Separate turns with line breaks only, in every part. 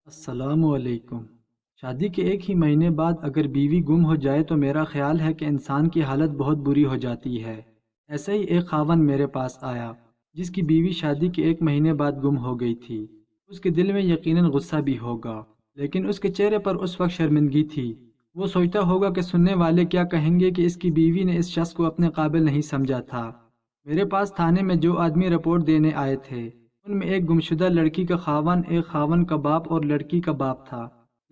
السلام علیکم۔ شادی کے ایک ہی مہینے بعد اگر بیوی گم ہو جائے تو میرا خیال ہے کہ انسان کی حالت بہت بری ہو جاتی ہے۔ ایسے ہی ایک خاوند میرے پاس آیا جس کی بیوی شادی کے ایک مہینے بعد گم ہو گئی تھی۔ اس کے دل میں یقیناً غصہ بھی ہوگا، لیکن اس کے چہرے پر اس وقت شرمندگی تھی۔ وہ سوچتا ہوگا کہ سننے والے کیا کہیں گے کہ اس کی بیوی نے اس شخص کو اپنے قابل نہیں سمجھا تھا۔ میرے پاس تھانے میں جو آدمی رپورٹ دینے آئے تھے ان میں ایک گمشدہ لڑکی کا خاوند، ایک خاوند کا باپ اور لڑکی کا باپ تھا۔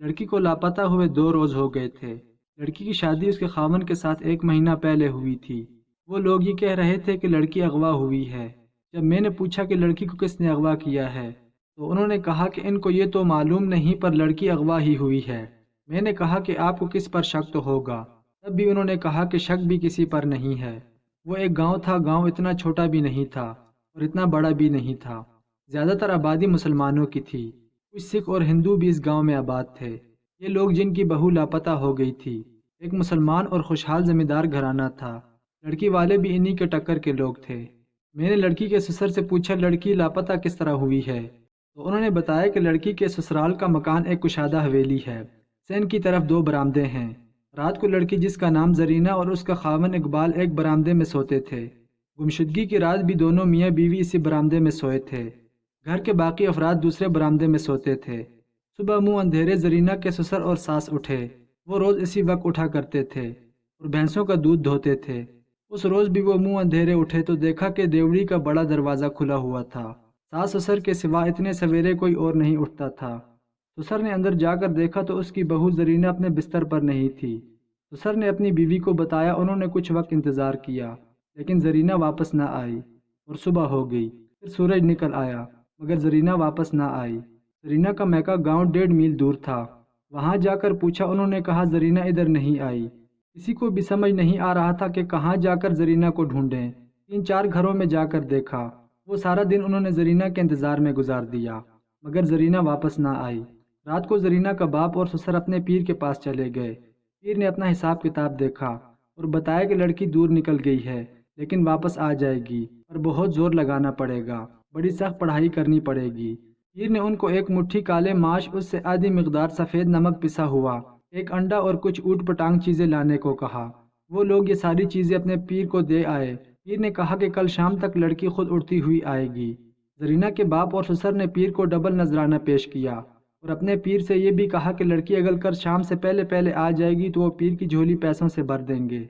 لڑکی کو لاپتہ ہوئے 2 روز ہو گئے تھے۔ لڑکی کی شادی اس کے خاوند کے ساتھ 1 مہینہ پہلے ہوئی تھی۔ وہ لوگ یہ کہہ رہے تھے کہ لڑکی اغوا ہوئی ہے۔ جب میں نے پوچھا کہ لڑکی کو کس نے اغوا کیا ہے تو انہوں نے کہا کہ ان کو یہ تو معلوم نہیں پر لڑکی اغوا ہی ہوئی ہے۔ میں نے کہا کہ آپ کو کس پر شک تو ہوگا؟ تب بھی انہوں نے کہا کہ شک بھی کسی پر نہیں ہے۔ وہ ایک گاؤں تھا، گاؤں اتنا چھوٹا بھی نہیں تھا اور اتنا بڑا بھی نہیں تھا۔ زیادہ تر آبادی مسلمانوں کی تھی، کچھ سکھ اور ہندو بھی اس گاؤں میں آباد تھے۔ یہ لوگ جن کی بہو لاپتہ ہو گئی تھی ایک مسلمان اور خوشحال زمیندار گھرانہ تھا۔ لڑکی والے بھی انہی کے ٹکر کے لوگ تھے۔ میں نے لڑکی کے سسر سے پوچھا لڑکی لاپتہ کس طرح ہوئی ہے تو انہوں نے بتایا کہ لڑکی کے سسرال کا مکان ایک کشادہ حویلی ہے، سین کی طرف 2 برآمدے ہیں۔ رات کو لڑکی جس کا نام زرینہ اور اس کا خاوند اقبال ایک برآمدے میں سوتے تھے۔ گمشدگی کی رات بھی دونوں میاں بیوی اسی برآمدے میں سوئے تھے۔ گھر کے باقی افراد دوسرے برآمدے میں سوتے تھے۔ صبح منہ اندھیرے زرینہ کے سسر اور ساس اٹھے۔ وہ روز اسی وقت اٹھا کرتے تھے اور بھینسوں کا دودھ دھوتے تھے۔ اس روز بھی وہ منہ اندھیرے اٹھے تو دیکھا کہ دیوڑی کا بڑا دروازہ کھلا ہوا تھا۔ ساس سسر کے سوا اتنے سویرے کوئی اور نہیں اٹھتا تھا۔ سسر نے اندر جا کر دیکھا تو اس کی بہو زرینہ اپنے بستر پر نہیں تھی۔ سسر نے اپنی بیوی کو بتایا، انہوں نے کچھ وقت انتظار کیا لیکن زرینہ واپس نہ آئی اور صبح ہو گئی۔ پھر سورج نکل آیا مگر زرینہ واپس نہ آئی۔ زرینہ کا میکہ گاؤں 1.5 میل دور تھا۔ وہاں جا کر پوچھا، انہوں نے کہا زرینہ ادھر نہیں آئی۔ کسی کو بھی سمجھ نہیں آ رہا تھا کہ کہاں جا کر زرینہ کو ڈھونڈیں۔ 3-4 گھروں میں جا کر دیکھا۔ وہ سارا دن انہوں نے زرینہ کے انتظار میں گزار دیا مگر زرینہ واپس نہ آئی۔ رات کو زرینہ کا باپ اور سسر اپنے پیر کے پاس چلے گئے۔ پیر نے اپنا حساب کتاب دیکھا اور بتایا کہ لڑکی دور نکل گئی ہے لیکن واپس آ جائے گی اور بہت زور لگانا پڑے گا، بڑی سخت پڑھائی کرنی پڑے گی۔ پیر نے ان کو ایک مٹھی کالے ماش، اس سے آدھی مقدار سفید نمک پسا ہوا، ایک انڈا اور کچھ اوٹ پٹانگ چیزیں لانے کو کہا۔ وہ لوگ یہ ساری چیزیں اپنے پیر کو دے آئے۔ پیر نے کہا کہ کل شام تک لڑکی خود اڑتی ہوئی آئے گی۔ زرینہ کے باپ اور سسر نے پیر کو ڈبل نذرانہ پیش کیا اور اپنے پیر سے یہ بھی کہا کہ لڑکی اگر کل شام سے پہلے آ جائے گی تو وہ پیر کی جھولی پیسوں سے بھر دیں گے۔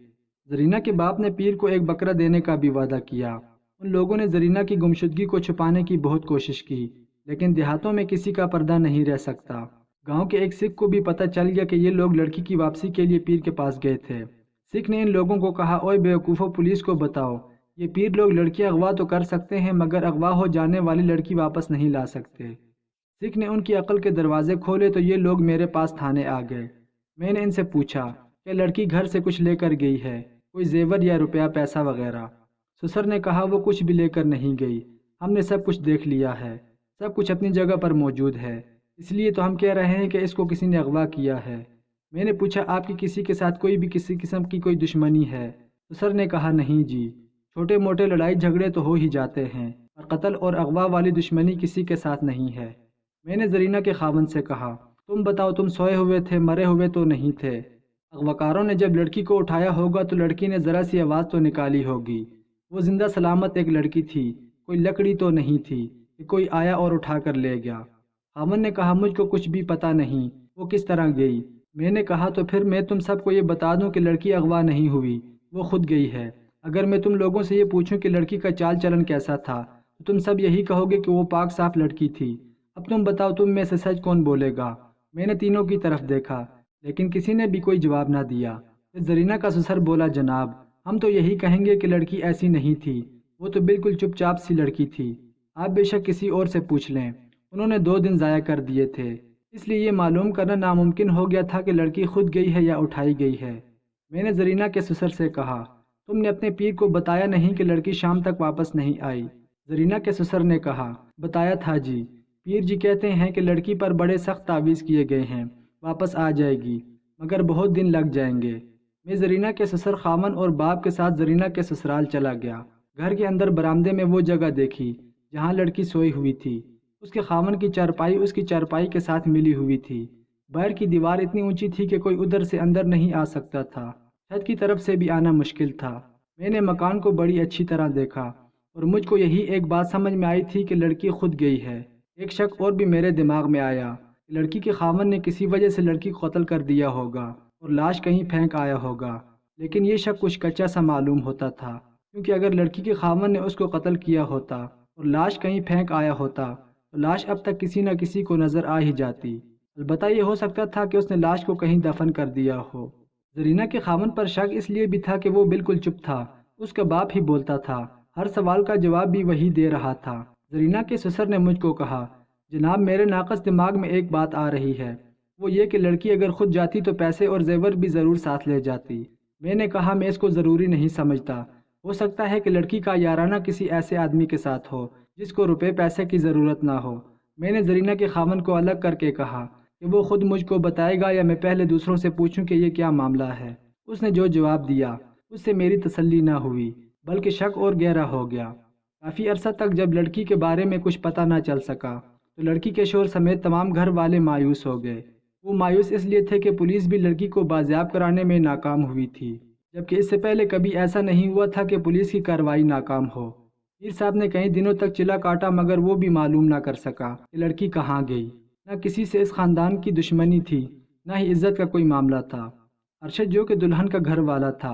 زرینہ کے باپ نے پیر کو ایک بکرا دینے کا بھی وعدہ کیا۔ ان لوگوں نے زرینہ کی گمشدگی کو چھپانے کی بہت کوشش کی لیکن دیہاتوں میں کسی کا پردہ نہیں رہ سکتا۔ گاؤں کے ایک سکھ کو بھی پتہ چل گیا کہ یہ لوگ لڑکی کی واپسی کے لیے پیر کے پاس گئے تھے۔ سکھ نے ان لوگوں کو کہا، اوئے بیوقوفو، پولیس کو بتاؤ، یہ پیر لوگ لڑکی اغوا تو کر سکتے ہیں مگر اغوا ہو جانے والی لڑکی واپس نہیں لا سکتے۔ سکھ نے ان کی عقل کے دروازے کھولے تو یہ لوگ میرے پاس تھانے آ گئے۔ میں نے ان سے پوچھا کہ لڑکی گھر سے کچھ لے کر گئی ہے، کوئی زیور یا روپیہ پیسہ وغیرہ؟ سسر نے کہا، وہ کچھ بھی لے کر نہیں گئی، ہم نے سب کچھ دیکھ لیا ہے، سب کچھ اپنی جگہ پر موجود ہے، اس لیے تو ہم کہہ رہے ہیں کہ اس کو کسی نے اغوا کیا ہے۔ میں نے پوچھا، آپ کی کسی کے ساتھ کوئی بھی کسی قسم کی کوئی دشمنی ہے؟ سسر نے کہا، نہیں جی، چھوٹے موٹے لڑائی جھگڑے تو ہو ہی جاتے ہیں اور قتل اور اغوا والی دشمنی کسی کے ساتھ نہیں ہے۔ میں نے زرینہ کے خاوند سے کہا، تم بتاؤ، تم سوئے ہوئے تھے، مرے ہوئے تو نہیں تھے؟ اغواکاروں نے جب لڑکی کو اٹھایا ہوگا تو لڑکی نے ذرا سی آواز تو نکالی ہوگی۔ وہ زندہ سلامت ایک لڑکی تھی، کوئی لکڑی تو نہیں تھی کہ کوئی آیا اور اٹھا کر لے گیا۔ خاوند نے کہا، مجھ کو کچھ بھی پتہ نہیں، وہ کس طرح گئی؟ میں نے کہا، تو پھر میں تم سب کو یہ بتا دوں کہ لڑکی اغوا نہیں ہوئی، وہ خود گئی ہے۔ اگر میں تم لوگوں سے یہ پوچھوں کہ لڑکی کا چال چلن کیسا تھا تو تم سب یہی کہو گے کہ وہ پاک صاف لڑکی تھی۔ اب تم بتاؤ، تم میں سے سچ کون بولے گا؟ میں نے تینوں کی طرف دیکھا لیکن کسی نے بھی کوئی جواب نہ دیا۔ پھر زرینہ کا سسر بولا، جناب، ہم تو یہی کہیں گے کہ لڑکی ایسی نہیں تھی، وہ تو بالکل چپ چاپ سی لڑکی تھی، آپ بے شک کسی اور سے پوچھ لیں، انہوں نے 2 دن ضائع کر دیے تھے، اس لیے یہ معلوم کرنا ناممکن ہو گیا تھا کہ لڑکی خود گئی ہے یا اٹھائی گئی ہے۔ میں نے زرینہ کے سسر سے کہا، تم نے اپنے پیر کو بتایا نہیں کہ لڑکی شام تک واپس نہیں آئی؟ زرینہ کے سسر نے کہا، بتایا تھا جی، پیر جی کہتے ہیں کہ لڑکی پر بڑے سخت تعویذ کیے گئے ہیں، واپس آ جائے گی مگر بہت دن لگ جائیں گے۔ میں زرینہ کے سسر خاوند اور باپ کے ساتھ زرینہ کے سسرال چلا گیا۔ گھر کے اندر برآمدے میں وہ جگہ دیکھی جہاں لڑکی سوئی ہوئی تھی۔ اس کے خاوند کی چارپائی اس کی چارپائی کے ساتھ ملی ہوئی تھی۔ باہر کی دیوار اتنی اونچی تھی کہ کوئی ادھر سے اندر نہیں آ سکتا تھا، چھت کی طرف سے بھی آنا مشکل تھا۔ میں نے مکان کو بڑی اچھی طرح دیکھا اور مجھ کو یہی ایک بات سمجھ میں آئی تھی کہ لڑکی خود گئی ہے۔ ایک شک اور بھی میرے دماغ میں آیا کہ لڑکی کے خاوند نے کسی وجہ سے لڑکی کو قتل کر دیا ہوگا اور لاش کہیں پھینک آیا ہوگا، لیکن یہ شک کچھ کچا سا معلوم ہوتا تھا، کیونکہ اگر لڑکی کے خاوند نے اس کو قتل کیا ہوتا اور لاش کہیں پھینک آیا ہوتا تو لاش اب تک کسی نہ کسی کو نظر آ ہی جاتی۔ البتہ یہ ہو سکتا تھا کہ اس نے لاش کو کہیں دفن کر دیا ہو۔ زرینہ کے خاوند پر شک اس لیے بھی تھا کہ وہ بالکل چپ تھا، اس کا باپ ہی بولتا تھا، ہر سوال کا جواب بھی وہی دے رہا تھا۔ زرینہ کے سسر نے مجھ کو کہا، جناب میرے ناقص دماغ میں ایک بات آ رہی ہے، وہ یہ کہ لڑکی اگر خود جاتی تو پیسے اور زیور بھی ضرور ساتھ لے جاتی۔ میں نے کہا میں اس کو ضروری نہیں سمجھتا، ہو سکتا ہے کہ لڑکی کا یارانہ کسی ایسے آدمی کے ساتھ ہو جس کو روپے پیسے کی ضرورت نہ ہو۔ میں نے زرینہ کے خاوند کو الگ کر کے کہا کہ وہ خود مجھ کو بتائے گا یا میں پہلے دوسروں سے پوچھوں کہ یہ کیا معاملہ ہے۔ اس نے جو جواب دیا اس سے میری تسلی نہ ہوئی بلکہ شک اور گہرا ہو گیا۔ کافی عرصہ تک جب لڑکی کے بارے میں کچھ پتہ نہ چل سکا تو لڑکی کے شوہر سمیت تمام گھر والے مایوس ہو گئے۔ وہ مایوس اس لیے تھے کہ پولیس بھی لڑکی کو بازیاب کرانے میں ناکام ہوئی تھی، جبکہ اس سے پہلے کبھی ایسا نہیں ہوا تھا کہ پولیس کی کارروائی ناکام ہو۔ پیر صاحب نے کئی دنوں تک چلا کاٹا مگر وہ بھی معلوم نہ کر سکا کہ لڑکی کہاں گئی۔ نہ کسی سے اس خاندان کی دشمنی تھی، نہ ہی عزت کا کوئی معاملہ تھا۔ ارشد جو کہ دلہن کا گھر والا تھا،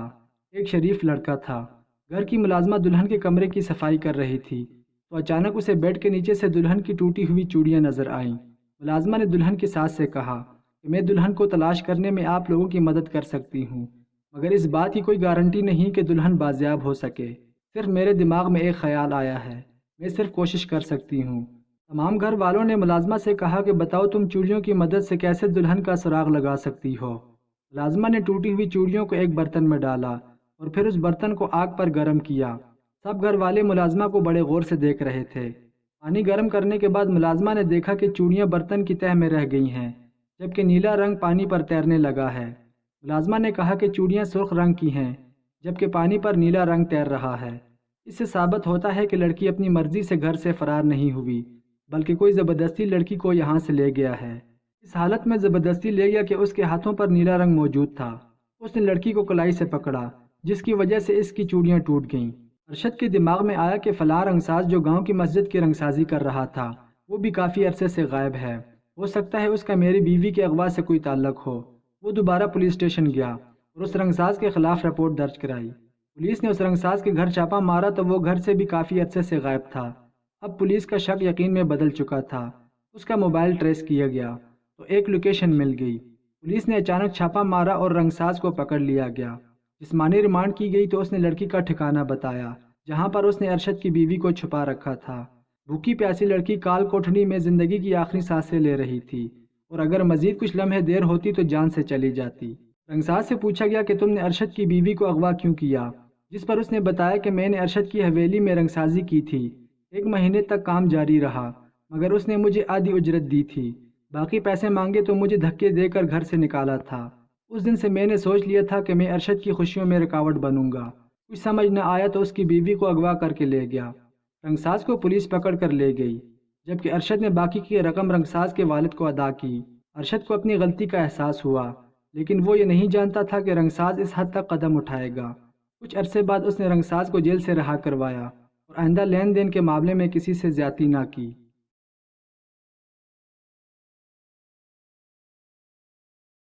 ایک شریف لڑکا تھا۔ گھر کی ملازمہ دلہن کے کمرے کی صفائی کر رہی تھی تو اچانک اسے بیڈ کے نیچے سے دلہن کی ٹوٹی ہوئی چوڑیاں نظر آئیں۔ ملازمہ نے دلہن کی ساس سے کہا کہ میں دلہن کو تلاش کرنے میں آپ لوگوں کی مدد کر سکتی ہوں، مگر اس بات کی کوئی گارنٹی نہیں کہ دلہن بازیاب ہو سکے۔ صرف میرے دماغ میں ایک خیال آیا ہے، میں صرف کوشش کر سکتی ہوں۔ تمام گھر والوں نے ملازمہ سے کہا کہ بتاؤ تم چوڑیوں کی مدد سے کیسے دلہن کا سراغ لگا سکتی ہو۔ ملازمہ نے ٹوٹی ہوئی چوڑیوں کو ایک برتن میں ڈالا اور پھر اس برتن کو آگ پر گرم کیا۔ سب گھر والے ملازمہ کو بڑے غور سے دیکھ رہے تھے۔ پانی گرم کرنے کے بعد ملازمہ نے دیکھا کہ چوڑیاں برتن کی تہہ میں رہ گئی ہیں، جبکہ نیلا رنگ پانی پر تیرنے لگا ہے۔ ملازمہ نے کہا کہ چوڑیاں سرخ رنگ کی ہیں، جبکہ پانی پر نیلا رنگ تیر رہا ہے۔ اس سے ثابت ہوتا ہے کہ لڑکی اپنی مرضی سے گھر سے فرار نہیں ہوئی، بلکہ کوئی زبردستی لڑکی کو یہاں سے لے گیا ہے۔ اس حالت میں زبردستی لے گیا کہ اس کے ہاتھوں پر نیلا رنگ موجود تھا۔ اس نے لڑکی کو کلائی سے پکڑا، جس کی وجہ سے اس کی چوڑیاں ٹوٹ گئیں۔ ارشد کے دماغ میں آیا کہ فلاں رنگساز جو گاؤں کی مسجد کی رنگسازی کر رہا تھا وہ بھی کافی عرصے سے غائب ہے، ہو سکتا ہے اس کا میری بیوی کے اغوا سے کوئی تعلق ہو۔ وہ دوبارہ پولیس اسٹیشن گیا اور اس رنگساز کے خلاف رپورٹ درج کرائی۔ پولیس نے اس رنگساز کے گھر چھاپا مارا تو وہ گھر سے بھی کافی عرصے سے غائب تھا۔ اب پولیس کا شک یقین میں بدل چکا تھا۔ اس کا موبائل ٹریس کیا گیا تو ایک لوکیشن مل گئی۔ پولیس نے اچانک چھاپا مارا اور رنگساز کو پکڑ لیا گیا۔ جسمانی ریمانڈ کی گئی تو اس نے لڑکی کا ٹھکانہ بتایا جہاں پر اس نے ارشد کی بیوی کو چھپا رکھا تھا۔ بھوکی پیاسی لڑکی کال کوٹھڑی میں زندگی کی آخری سانسیں لے رہی تھی اور اگر مزید کچھ لمحے دیر ہوتی تو جان سے چلی جاتی۔ رنگساز سے پوچھا گیا کہ تم نے ارشد کی بیوی کو اغوا کیوں کیا، جس پر اس نے بتایا کہ میں نے ارشد کی حویلی میں رنگسازی کی تھی، 1 مہینے تک کام جاری رہا مگر اس نے مجھے آدھی اجرت دی تھی، باقی پیسے مانگے تو مجھے دھکے دے کر گھر سے نکالا تھا۔ اس دن سے میں نے سوچ لیا تھا کہ میں ارشد کی خوشیوں میں رکاوٹ بنوں گا۔ کچھ سمجھ نہ آیا تو اس کی بیوی کو اغوا کر کے لے گیا۔ رنگساز کو پولیس پکڑ کر لے گئی جبکہ ارشد نے باقی کی رقم رنگساز کے والد کو ادا کی۔ ارشد کو اپنی غلطی کا احساس ہوا لیکن وہ یہ نہیں جانتا تھا کہ رنگساز اس حد تک قدم اٹھائے گا۔ کچھ عرصے بعد اس نے رنگساز کو جیل سے رہا کروایا اور آئندہ لین دین کے معاملے میں کسی سے زیادتی نہ کی۔